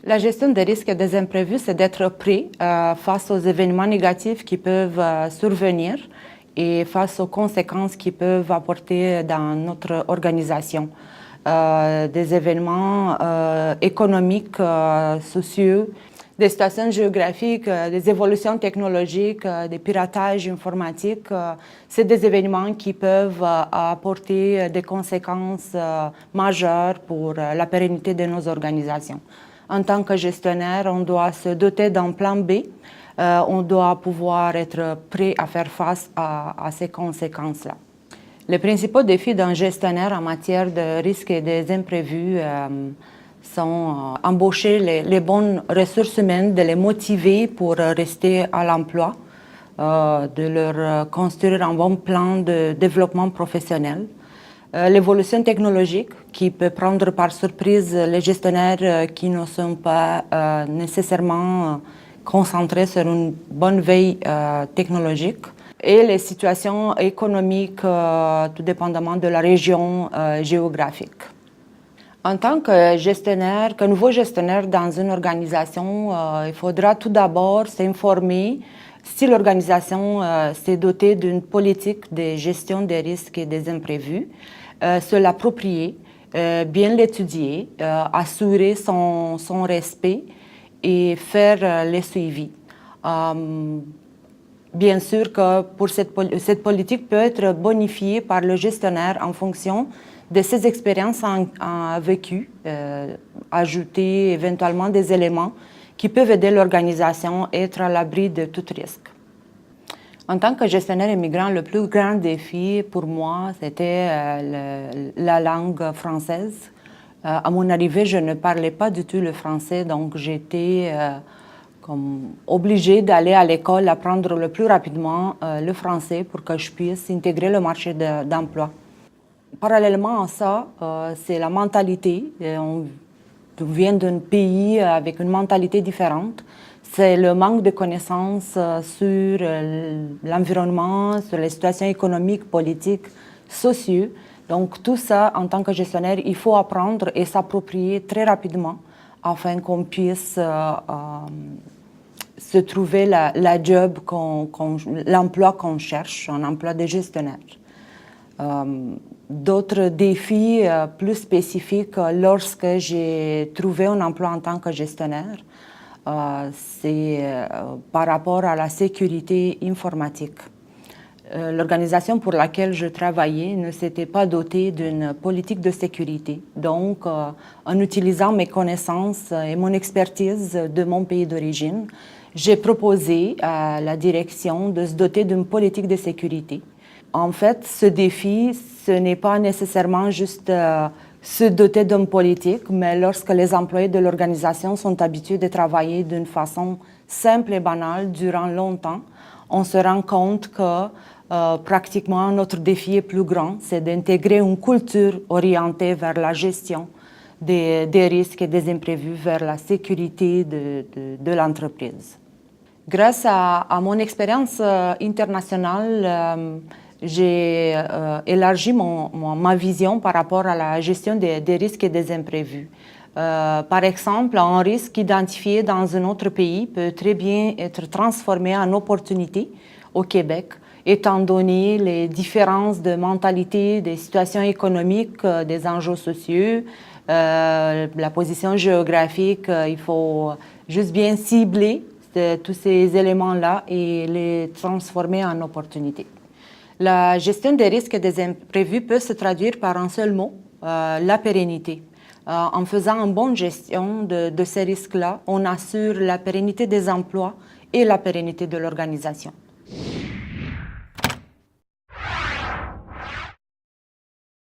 La gestion des risques et des imprévus, c'est d'être prêt face aux événements négatifs qui peuvent survenir et face aux conséquences qu'ils peuvent apporter dans notre organisation. Des événements économiques, sociaux, des situations géographiques, des évolutions technologiques, des piratages informatiques. C'est des événements qui peuvent apporter des conséquences majeures pour la pérennité de nos organisations. En tant que gestionnaire, on doit se doter d'un plan B. On doit pouvoir être prêt à faire face à ces conséquences-là. Les principaux défis d'un gestionnaire en matière de risques et des imprévus sont embaucher les bonnes ressources humaines, de les motiver pour rester à l'emploi, de leur construire un bon plan de développement professionnel. L'évolution technologique qui peut prendre par surprise les gestionnaires qui ne sont pas nécessairement concentrés sur une bonne veille technologique. Et les situations économiques, tout dépendamment de la région géographique. En tant que nouveau gestionnaire dans une organisation, il faudra tout d'abord s'informer si l'organisation s'est dotée d'une politique de gestion des risques et des imprévus, se l'approprier, bien l'étudier, assurer son respect et faire les suivis. Bien sûr que pour cette politique peut être bonifiée par le gestionnaire en fonction de ses expériences vécues, ajouter éventuellement des éléments qui peuvent aider l'organisation à être à l'abri de tout risque. En tant que gestionnaire immigrant, le plus grand défi pour moi, c'était la langue française. À mon arrivée, je ne parlais pas du tout le français, donc j'étais obligée d'aller à l'école apprendre le plus rapidement le français pour que je puisse intégrer le marché d'emploi. Parallèlement à ça, c'est la mentalité. On vient d'un pays avec une mentalité différente. C'est le manque de connaissances sur l'environnement, sur les situations économiques, politiques, sociales. Donc tout ça, en tant que gestionnaire, il faut apprendre et s'approprier très rapidement afin qu'on puisse se trouver l'emploi qu'on cherche, un emploi de gestionnaire. D'autres défis plus spécifiques lorsque j'ai trouvé un emploi en tant que gestionnaire, c'est par rapport à la sécurité informatique. L'organisation pour laquelle je travaillais ne s'était pas dotée d'une politique de sécurité. Donc, en utilisant mes connaissances et mon expertise de mon pays d'origine, j'ai proposé à la direction de se doter d'une politique de sécurité. En fait, ce défi, ce n'est pas nécessairement juste se doter d'une politique, mais lorsque les employés de l'organisation sont habitués de travailler d'une façon simple et banale durant longtemps, on se rend compte que pratiquement notre défi est plus grand, c'est d'intégrer une culture orientée vers la gestion des risques et des imprévus, vers la sécurité de l'entreprise. Grâce à mon expérience internationale, j'ai élargi ma vision par rapport à la gestion des risques et des imprévus. Par exemple, un risque identifié dans un autre pays peut très bien être transformé en opportunité au Québec, étant donné les différences de mentalité, des situations économiques, des enjeux sociaux, la position géographique. Il faut juste bien cibler tous ces éléments-là et les transformer en opportunités. La gestion des risques et des imprévus peut se traduire par un seul mot, la pérennité. En faisant une bonne gestion de ces risques-là, on assure la pérennité des emplois et la pérennité de l'organisation.